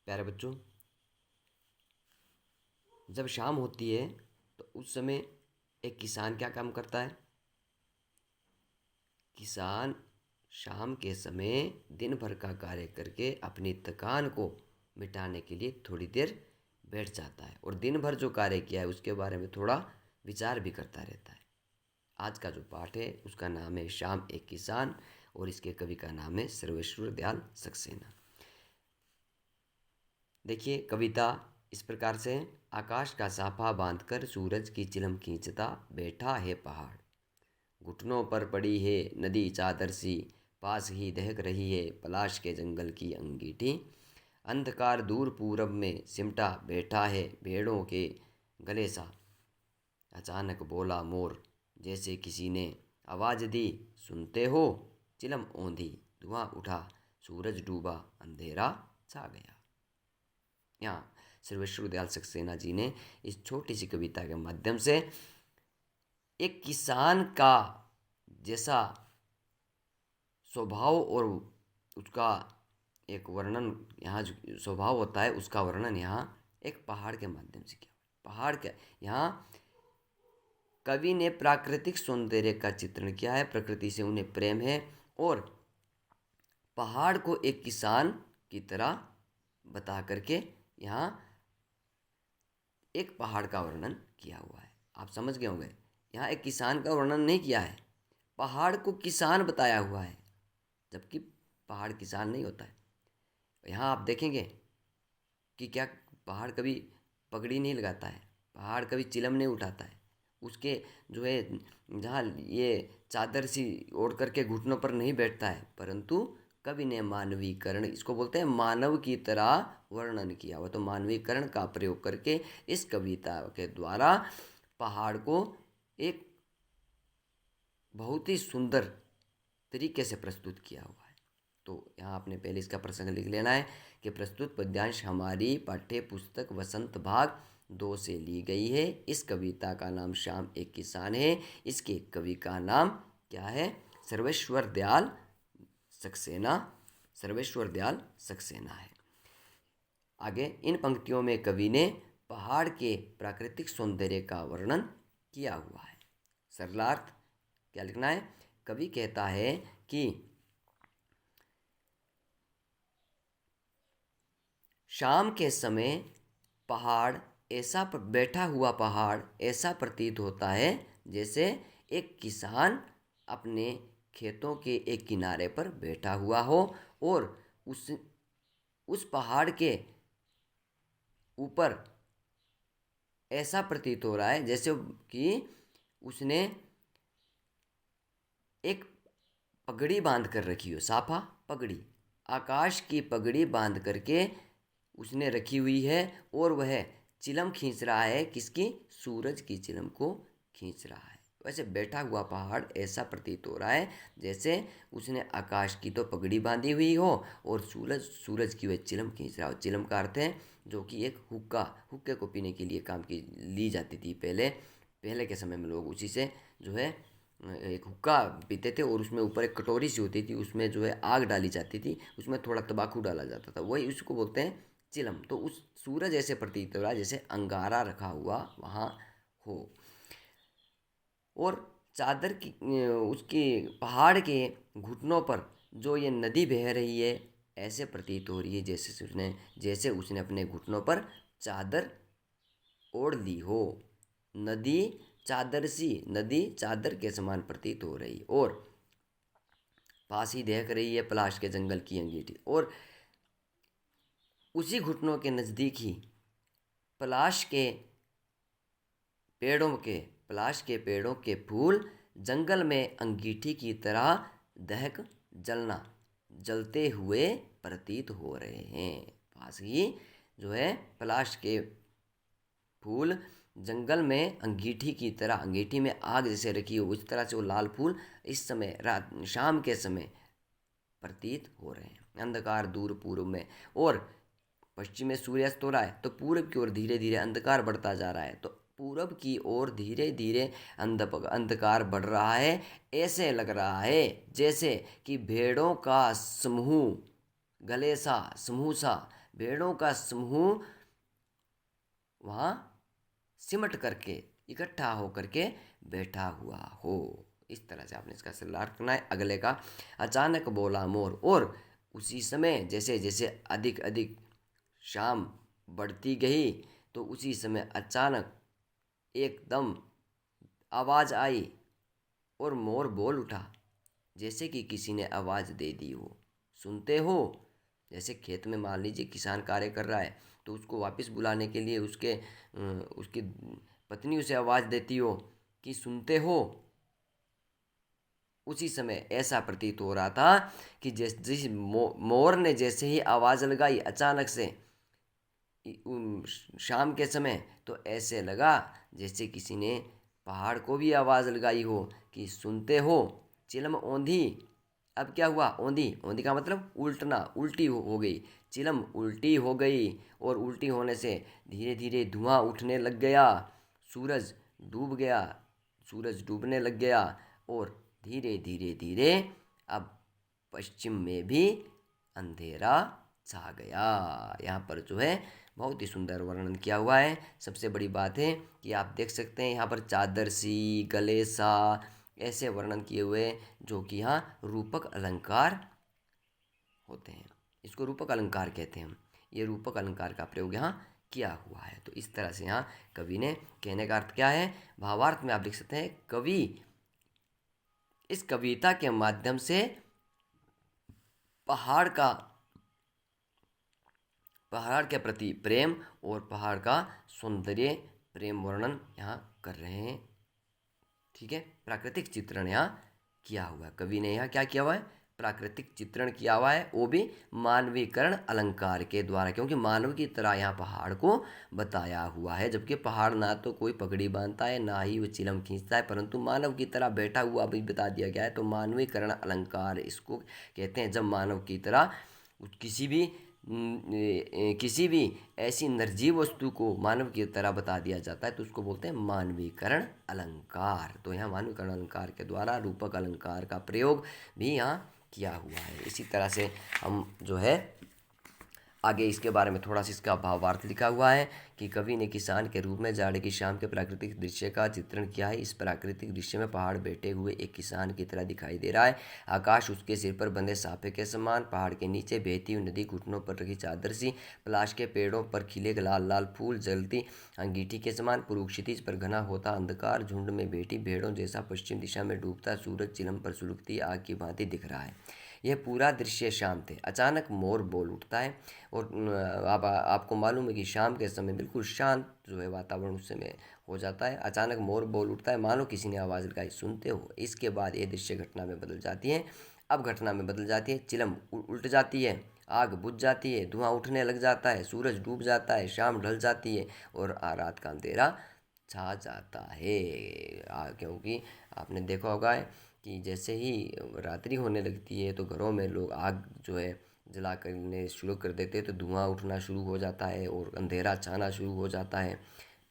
प्यारे बच्चों, जब शाम होती है तो उस समय एक किसान क्या काम करता है। किसान शाम के समय दिन भर का कार्य करके अपनी थकान को मिटाने के लिए थोड़ी देर बैठ जाता है और दिन भर जो कार्य किया है उसके बारे में थोड़ा विचार भी करता रहता है। आज का जो पाठ है उसका नाम है शाम एक किसान और इसके कवि का नाम है सर्वेश्वर दयाल सक्सेना। देखिए, कविता इस प्रकार से है। आकाश का साफा बांधकर सूरज की चिलम खींचता बैठा है पहाड़, घुटनों पर पड़ी है नदी चादर सी, पास ही दहक रही है पलाश के जंगल की अंगीठी। अंधकार दूर पूरब में सिमटा बैठा है भेड़ों के गले सा, अचानक बोला मोर जैसे किसी ने आवाज़ दी, सुनते हो। चिलम ओंधी, धुआं उठा, सूरज डूबा, अंधेरा छा गया। यहाँ सर्वेश्वर दयाल सक्सेना जी ने इस छोटी सी कविता के माध्यम से एक किसान का जैसा स्वभाव और उसका एक वर्णन, यहाँ जो स्वभाव होता है उसका वर्णन यहाँ एक पहाड़ के माध्यम से किया। पहाड़ के यहाँ कवि ने प्राकृतिक सौंदर्य का चित्रण किया है, प्रकृति से उन्हें प्रेम है और पहाड़ को एक किसान की तरह बता करके यहाँ एक पहाड़ का वर्णन किया हुआ है। आप समझ गए होंगे, यहाँ एक किसान का वर्णन नहीं किया है, पहाड़ को किसान बताया हुआ है, जबकि पहाड़ किसान नहीं होता है। यहाँ आप देखेंगे कि क्या पहाड़ कभी पगड़ी नहीं लगाता है, पहाड़ कभी चिलम नहीं उठाता है, उसके जो है जहाँ ये चादर सी ओढ़ करके घुटनों पर नहीं बैठता है, परंतु कवि ने मानवीकरण, इसको बोलते हैं मानव की तरह वर्णन किया हुआ। तो मानवीकरण का प्रयोग करके इस कविता के द्वारा पहाड़ को एक बहुत ही सुंदर तरीके से प्रस्तुत किया हुआ है। तो यहाँ आपने पहले इसका प्रसंग लिख लेना है कि प्रस्तुत पद्यांश हमारी पाठ्य पुस्तक वसंत भाग 2 से ली गई है। इस कविता का नाम शाम एक किसान है। इसके कवि का नाम क्या है? सर्वेश्वर दयाल सक्सेना, सर्वेश्वर दयाल सक्सेना है। आगे इन पंक्तियों में कवि ने पहाड़ के प्राकृतिक सौंदर्य का वर्णन किया हुआ है। सरलार्थ क्या लिखना है? कवि कहता है कि शाम के समय पहाड़ ऐसा बैठा हुआ पहाड़ ऐसा प्रतीत होता है जैसे एक किसान अपने खेतों के एक किनारे पर बैठा हुआ हो और उस पहाड़ के ऊपर ऐसा प्रतीत हो रहा है जैसे कि उसने एक पगड़ी बांध कर रखी हो, साफा पगड़ी, आकाश की पगड़ी बांध करके उसने रखी हुई है और वह चिलम खींच रहा है। किसकी? सूरज की चिलम को खींच रहा है। वैसे बैठा हुआ पहाड़ ऐसा प्रतीत हो रहा है जैसे उसने आकाश की तो पगड़ी बांधी हुई हो और सूरज की वह चिलम खींच रहा हो। चिलम का अर्थ है जो कि एक हुक्के को पीने के लिए काम की ली जाती थी। पहले के समय में लोग उसी से जो है एक हुक्का पीते थे और उसमें ऊपर एक कटोरी सी होती थी, उसमें जो है आग डाली जाती थी, उसमें थोड़ा तंबाकू डाला जाता था, वही उसको बोलते हैं चिलम। तो उस सूरज ऐसे प्रतीत हो रहा है जैसे अंगारा रखा हुआ वहाँ हो और चादर की उसके पहाड़ के घुटनों पर जो ये नदी बह रही है ऐसे प्रतीत हो रही है जैसे उसने अपने घुटनों पर चादर ओढ़ ली हो। नदी चादर के समान प्रतीत हो रही और पास ही देख रही है पलाश के जंगल की अंगीठी और उसी घुटनों के नज़दीक ही पलाश के पेड़ों के फूल जंगल में अंगीठी की तरह जलते हुए प्रतीत हो रहे हैं। पास ही जो है पलाश के फूल जंगल में अंगीठी की तरह, अंगीठी में आग जैसे रखी हो उस तरह से वो लाल फूल इस समय शाम के समय प्रतीत हो रहे हैं। अंधकार दूर पूर्व में और पश्चिम में सूर्यास्त हो रहा है तो पूरब की ओर धीरे धीरे अंधकार बढ़ता जा रहा है। तो पूरब की ओर धीरे धीरे अंधकार बढ़ रहा है। ऐसे लग रहा है जैसे कि भेड़ों का समूह सा भेड़ों का समूह वहाँ सिमट करके इकट्ठा हो करके बैठा हुआ हो। इस तरह से आपने इसका सरलार्थ करना है। अगले का, अचानक बोला मोर, और उसी समय जैसे जैसे अधिक अधिक शाम बढ़ती गई तो उसी समय अचानक एकदम आवाज़ आई और मोर बोल उठा, जैसे कि किसी ने आवाज़ दे दी हो। सुनते हो? जैसे खेत में मान लीजिए किसान कार्य कर रहा है तो उसको वापस बुलाने के लिए उसकी पत्नी उसे आवाज़ देती हो कि सुनते हो। उसी समय ऐसा प्रतीत हो रहा था कि जिस मोर ने जैसे ही आवाज़ लगाई अचानक से शाम के समय, तो ऐसे लगा जैसे किसी ने पहाड़ को भी आवाज़ लगाई हो कि सुनते हो। चिलम औंधी। अब क्या हुआ? औंधी, औंधी का मतलब उल्टना, उल्टी हो गई। चिलम उल्टी हो गई और उल्टी होने से धीरे धीरे धुआं उठने लग गया। सूरज डूब गया, सूरज डूबने लग गया और धीरे धीरे धीरे अब पश्चिम में भी अंधेरा छा गया। यहाँ पर जो है बहुत ही सुंदर वर्णन किया हुआ है। सबसे बड़ी बात है कि आप देख सकते हैं यहाँ पर चादर सी, गले सा, ऐसे वर्णन किए हुए जो कि यहाँ रूपक अलंकार होते हैं। इसको रूपक अलंकार कहते हैं। ये रूपक अलंकार का प्रयोग यहाँ किया हुआ है। तो इस तरह से यहाँ कवि ने कहने का अर्थ क्या है, भावार्थ में आप लिख सकते हैं, कवि इस कविता के माध्यम से पहाड़ का पहाड़ के प्रति प्रेम और पहाड़ का सौंदर्य प्रेम वर्णन यहाँ कर रहे हैं। ठीक है, प्राकृतिक चित्रण यहाँ किया हुआ है। कवि ने यहाँ क्या किया हुआ है? प्राकृतिक चित्रण किया हुआ है, वो भी मानवीकरण अलंकार के द्वारा, क्योंकि मानव की तरह यहाँ पहाड़ को बताया हुआ है। जबकि पहाड़ ना तो कोई पगड़ी बांधता है, ना ही वो चिलम खींचता है, परंतु मानव की तरह बैठा हुआ भी बता दिया गया है। तो मानवीकरण अलंकार इसको कहते हैं, जब मानव की तरह किसी भी ऐसी निर्जीव वस्तु को मानव की तरह बता दिया जाता है तो उसको बोलते हैं मानवीकरण अलंकार। तो यहाँ मानवीकरण अलंकार के द्वारा रूपक अलंकार का प्रयोग भी यहाँ किया हुआ है। इसी तरह से हम जो है आगे इसके बारे में थोड़ा सा इसका भावार्थ लिखा हुआ है कि कवि ने किसान के रूप में जाड़े की शाम के प्राकृतिक दृश्य का चित्रण किया है। इस प्राकृतिक दृश्य में पहाड़ बैठे हुए एक किसान की तरह दिखाई दे रहा है। आकाश उसके सिर पर बंधे साफे के समान, पहाड़ के नीचे बहती हुई नदी, घुटनों पर रखी चादर सी, पलाश के पेड़ों पर खिले लाल लाल फूल, जलती अंगीठी के समान, पूर्व क्षितिज पर घना होता अंधकार, झुंड में बैठी भेड़ों जैसा पश्चिम दिशा में डूबता सूरज चिलम पर सुलगती आग की भांति दिख रहा है। यह पूरा दृश्य शांत है। अचानक मोर बोल उठता है और आपको मालूम है कि शाम के समय बिल्कुल शांत जो है वातावरण उस समय हो जाता है। अचानक मोर बोल उठता है, मानो किसी ने आवाज़ लगाई, सुनते हो। इसके बाद ये दृश्य घटना में बदल जाती है। अब घटना में बदल जाती है, चिलम उल्ट जाती है, आग बुझ जाती है, धुआं उठने लग जाता है, सूरज डूब जाता है, शाम ढल जाती है और रात का अंधेरा छा जाता है। क्योंकि आपने देखा होगा कि जैसे ही रात्रि होने लगती है तो घरों में लोग आग जो है जला करने शुरू कर देते हैं, तो धुआं उठना शुरू हो जाता है और अंधेरा छाना शुरू हो जाता है।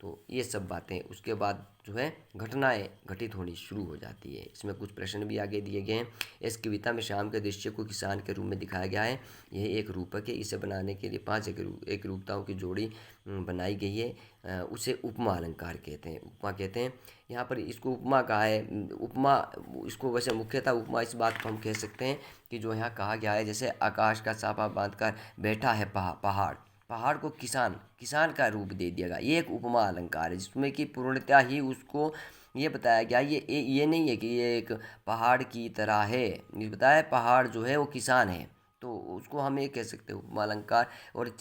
तो ये सब बातें उसके बाद जो है घटनाएं घटित होनी शुरू हो जाती है। इसमें कुछ प्रश्न भी आगे दिए गए हैं। इस कविता में शाम के दृश्य को किसान के रूप में दिखाया गया है। यह एक रूपक है। इसे बनाने के लिए 5 एक रूपताओं की जोड़ी बनाई गई है। उसे उपमा अलंकार कहते हैं। उपमा कहते हैं यहाँ पर इसको उपमा कहा है। उपमा इसको वैसे मुख्यतः उपमा इस बात को हम कह सकते हैं कि जो यहाँ कहा गया है, जैसे आकाश का साफा बांधकर बैठा है पहाड़, पहाड़ को किसान का रूप दे दिया गया। ये एक उपमा अलंकार है जिसमें कि पूर्णतः ही उसको ये बताया गया, ये नहीं है कि ये एक पहाड़ की तरह है। ये बताया पहाड़ जो है वो किसान है, तो उसको हम ये कह सकते हैं उपमा अलंकार। और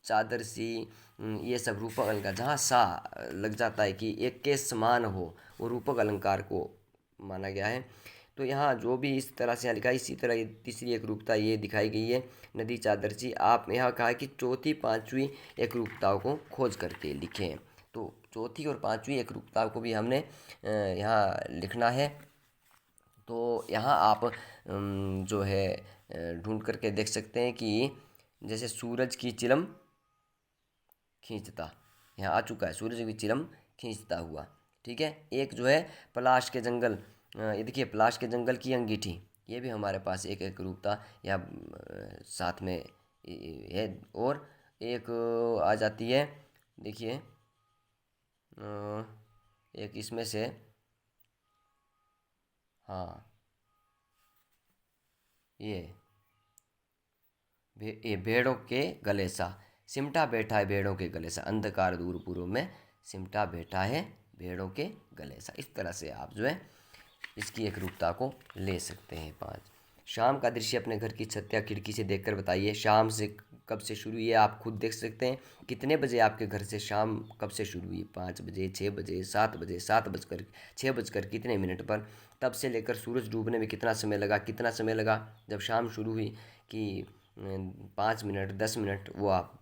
चादर सी, ये सब रूपक अलंकार जहाँ सा लग जाता है कि एक के समान हो, वो रूपक अलंकार को माना गया है। तो यहाँ जो भी इस तरह से लिखा है, इसी तरह ये तीसरी एक रूपता ये दिखाई गई है, नदी चादर सी। आप यहाँ कहा कि चौथी पांचवी एक रूपताओं को खोज करके लिखें। तो चौथी और पांचवी एक रूपताओं को भी हमने यहाँ लिखना है। तो यहाँ आप जो है ढूंढ करके देख सकते हैं कि जैसे सूरज की चिलम खींचता, यहाँ आ चुका है, सूरज की चिलम खींचता हुआ। ठीक है, एक जो है पलाश के जंगल, ये देखिए पलाश के जंगल की अंगीठी, ये भी हमारे पास एक एक रूपता या साथ में है। और एक आ जाती है, देखिए एक इसमें से, हाँ ये भेड़ों के गले सा, सिमटा बैठा है भेड़ों के गले सा, अंधकार दूर पूर्व में सिमटा बैठा है भेड़ों के गले सा। इस तरह से आप जो है इसकी एक रूपता को ले सकते हैं। 5, शाम का दृश्य अपने घर की छत या खिड़की से देखकर बताइए। शाम से कब से शुरू हुई है आप खुद देख सकते हैं। कितने बजे आपके घर से शाम कब से शुरू हुई? 5 बजे, 6 बजे, 7 बजे, 7 बजकर, 6 बजकर कितने मिनट पर, तब से लेकर सूरज डूबने में कितना समय लगा, कितना समय लगा जब शाम शुरू हुई, कि 5 मिनट, 10 मिनट, वो आप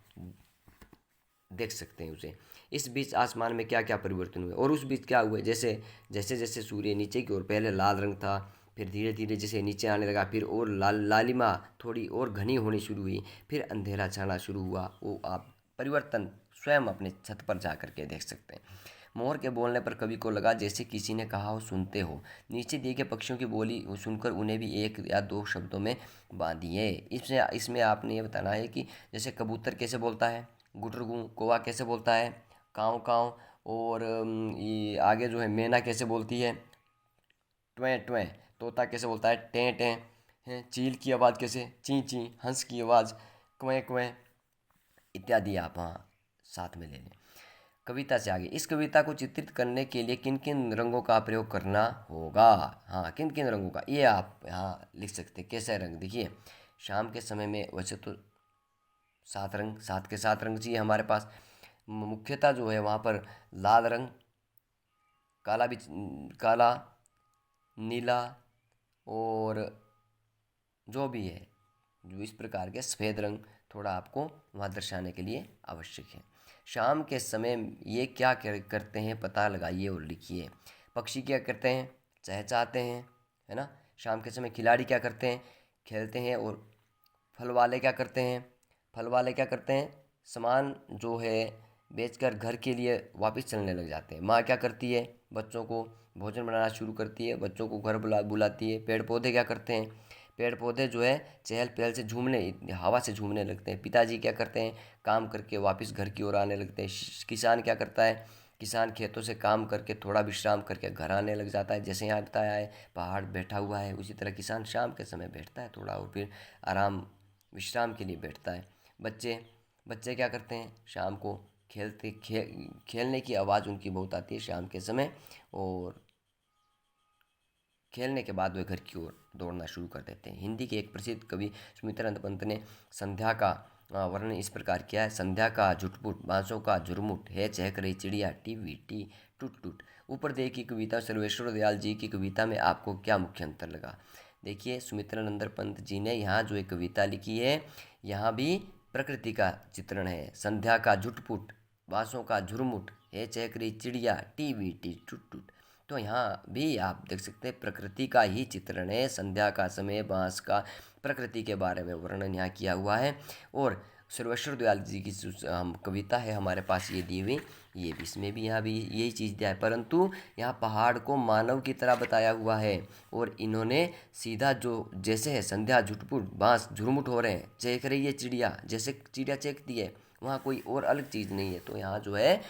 देख सकते हैं उसे। इस बीच आसमान में क्या क्या परिवर्तन हुए, और उस बीच क्या हुए, जैसे जैसे जैसे सूर्य नीचे की ओर, पहले लाल रंग था, फिर धीरे धीरे जैसे नीचे आने लगा, फिर और लालिमा थोड़ी और घनी होनी शुरू हुई, फिर अंधेरा छाना शुरू हुआ। वो आप परिवर्तन स्वयं अपने छत पर जा करके देख सकते हैं। मोर के बोलने पर कवि को लगा जैसे किसी ने कहा हो सुनते हो। नीचे दिए गए पक्षियों की बोली सुनकर उन्हें भी 1 या 2 शब्दों में बांधिए। इसमें इसमें आपने ये बताना है कि जैसे कबूतर कैसे बोलता है, गुटरगू, कौवा कैसे बोलता है, काँव काँव, और ये आगे जो है मैना कैसे बोलती है, ट्वें ट्वें, तोता कैसे बोलता है, टें टें, हैं, चील की आवाज़ कैसे, ची ची, हंस की आवाज़ क्वें क्वें, इत्यादि आप वहाँ साथ में ले लें। कविता से आगे, इस कविता को चित्रित करने के लिए किन किन रंगों का प्रयोग करना होगा? हाँ, किन किन रंगों का, ये आप यहाँ लिख सकते हैं। कैसे रंग, देखिए शाम के समय में वैसे तो 7 रंग, 7 के 7 रंग चाहिए हमारे पास। मुख्यतः जो है वहाँ पर लाल रंग, काला भी, काला, नीला, और जो भी है, जो इस प्रकार के सफ़ेद रंग थोड़ा आपको वहाँ दर्शाने के लिए आवश्यक है। शाम के समय ये क्या करते हैं पता लगाइए और लिखिए। पक्षी क्या करते हैं? चहचहाते हैं, है ना। शाम के समय खिलाड़ी क्या करते हैं? खेलते हैं। और फल वाले क्या करते हैं? फल वाले क्या करते हैं? सामान जो है बेचकर घर के लिए वापस चलने लग जाते हैं। माँ क्या करती है? बच्चों को भोजन बनाना शुरू करती है, बच्चों को घर बुलाती है। पेड़ पौधे क्या करते हैं? पेड़ पौधे जो है चहल पहल से झूमने, हवा से झूमने लगते हैं। पिताजी क्या करते हैं? काम करके वापस घर की ओर आने लगते हैं। किसान क्या करता है? किसान खेतों से काम करके थोड़ा विश्राम करके घर आने लग जाता है। जैसे यहाँ बताया है पहाड़ बैठा हुआ है, उसी तरह किसान शाम के समय बैठता है थोड़ा, और फिर आराम विश्राम के लिए बैठता है। बच्चे बच्चे क्या करते हैं? शाम को खेलने की आवाज़ उनकी बहुत आती है शाम के समय, और खेलने के बाद वे घर की ओर दौड़ना शुरू कर देते हैं। हिंदी के एक प्रसिद्ध कवि सुमित्रानंद पंत ने संध्या का वर्णन इस प्रकार किया है। संध्या का झुटपुट, बांसों का झुरमुट, है चहक रही चिड़िया, टी टी, टूट टूट। ऊपर दी की कविता सर्वेश्वर दयाल जी की कविता में आपको क्या मुख्य अंतर लगा? देखिए सुमित्रानंद पंत जी ने यहाँ जो एक कविता लिखी है, यहाँ भी प्रकृति का चित्रण है। संध्या का झुटपुट, बांसों का झुरमुट, है चहक रही चिड़िया, टी टूट टूट। तो यहाँ भी आप देख सकते हैं प्रकृति का ही चित्रण है। संध्या का समय, बांस का, प्रकृति के बारे में वर्णन यहाँ किया हुआ है। और सर्वेश्वर दयाल जी की हम कविता है हमारे पास ये दी हुई, ये भी इसमें भी यहाँ भी यही चीज़ दिया है, परंतु यहाँ पहाड़ को मानव की तरह बताया हुआ है। और इन्होंने सीधा जो जैसे है संध्या झुटपुट, बांस झुरमुट हो रहे हैं, चहक रही है चिड़िया, जैसे चिड़िया चहकती है, वहाँ कोई और अलग चीज़ नहीं है। तो यहाँ जो है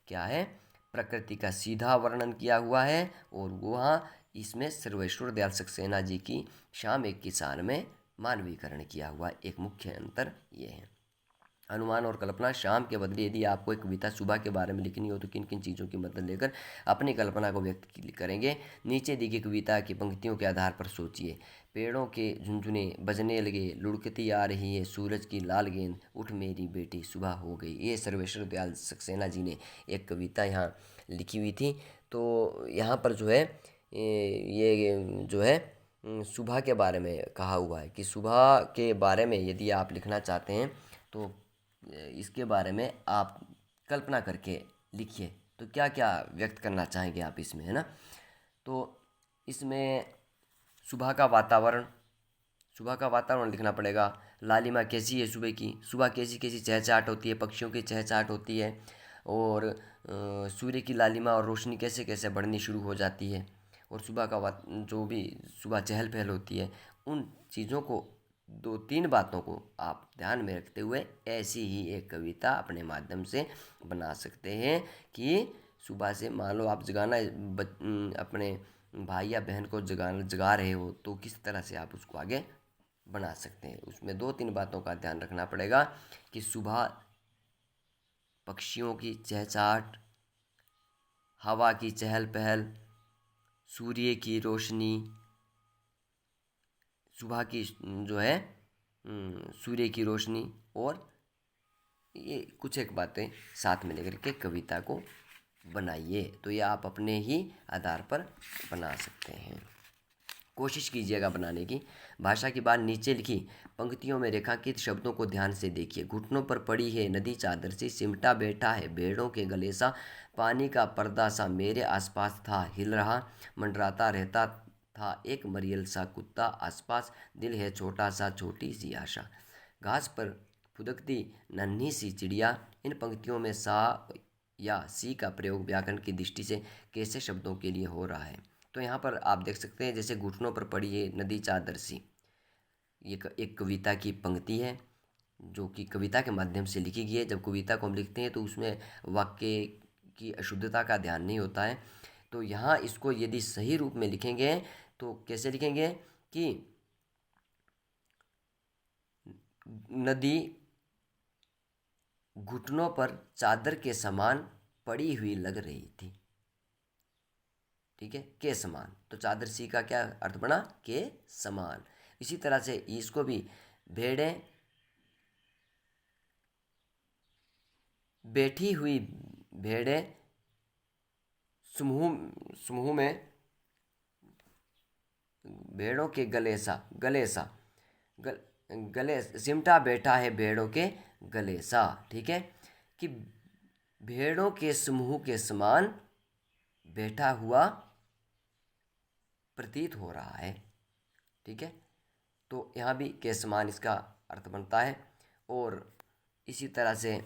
क्या है, प्रकृति का सीधा वर्णन किया हुआ है। और वहाँ इसमें सर्वेश्वर दयाल सक्सेना जी की शाम एक किसान में मानवीकरण किया हुआ एक मुख्य अंतर ये है। अनुमान और कल्पना, शाम के बदले यदि आपको एक कविता सुबह के बारे में लिखनी हो तो किन किन चीज़ों की मदद लेकर अपनी कल्पना को व्यक्त करेंगे? नीचे दी गई कविता की पंक्तियों के आधार पर सोचिए। पेड़ों के झुंझुने बजने लगे, लुढ़कती आ रही है सूरज की लाल गेंद, उठ मेरी बेटी सुबह हो गई। ये सर्वेश्वर दयाल सक्सेना जी ने एक कविता यहाँ लिखी हुई थी। तो यहाँ पर जो है ये जो है सुबह के बारे में कहा हुआ है कि सुबह के बारे में यदि आप लिखना चाहते हैं तो इसके बारे में आप कल्पना करके लिखिए। तो क्या क्या व्यक्त करना चाहेंगे आप इसमें, है ना। तो इसमें सुबह का वातावरण, सुबह का वातावरण लिखना पड़ेगा। लालिमा कैसी है सुबह की, सुबह कैसी कैसी चहचहाट होती है, पक्षियों की चहचहाट होती है, और सूर्य की लालिमा और रोशनी कैसे कैसे बढ़नी शुरू हो जाती है, और सुबह का जो भी सुबह चहल पहल होती है, उन चीज़ों को दो तीन बातों को आप ध्यान में रखते हुए ऐसी ही एक कविता अपने माध्यम से बना सकते हैं कि सुबह से मान लो आप अपने भाई या बहन को जगा रहे हो, तो किस तरह से आप उसको आगे बना सकते हैं। उसमें दो तीन बातों का ध्यान रखना पड़ेगा कि सुबह पक्षियों की चहचहाट, हवा की चहल पहल, सूर्य की रोशनी, सुबह की जो है सूर्य की रोशनी, और ये कुछ एक बातें साथ में लेकर के कविता को बनाइए। तो ये आप अपने ही आधार पर बना सकते हैं। कोशिश कीजिएगा बनाने की। भाषा की बात नीचे लिखी पंक्तियों में रेखांकित शब्दों को ध्यान से देखिए। घुटनों पर पड़ी है नदी चादर सी, सिमटा बैठा है भेड़ों के गले सा, पानी का पर्दा सा मेरे आसपास था हिल रहा, मंडराता रहता था एक मरियल सा कुत्ता आसपास, दिल है छोटा सा छोटी सी आशा, घास पर फुदकती नन्ही सी चिड़िया। इन पंक्तियों में सा या सी का प्रयोग व्याकरण की दृष्टि से कैसे शब्दों के लिए हो रहा है। तो यहाँ पर आप देख सकते हैं, जैसे घुटनों पर पड़ी है नदी चादर सी, ये एक कविता की पंक्ति है जो कि कविता के माध्यम से लिखी गई है। जब कविता को हम लिखते हैं तो उसमें वाक्य की अशुद्धता का ध्यान नहीं होता है। तो यहाँ इसको यदि सही रूप में लिखेंगे तो कैसे लिखेंगे कि नदी घुटनों पर चादर के समान पड़ी हुई लग रही थी। ठीक है, के समान, तो चादर सी का क्या अर्थ बना, के समान। इसी तरह से इसको भी भेड़ें बैठी हुई, भेड़ें समूह समूह में, भेड़ों के गले सा, गले सा, गले सिमटा बैठा है भेड़ों के गले सा। ठीक है, कि भेड़ों के समूह के समान बैठा हुआ प्रतीत हो रहा है। ठीक है, तो यहाँ भी के समान इसका अर्थ बनता है। और इसी तरह से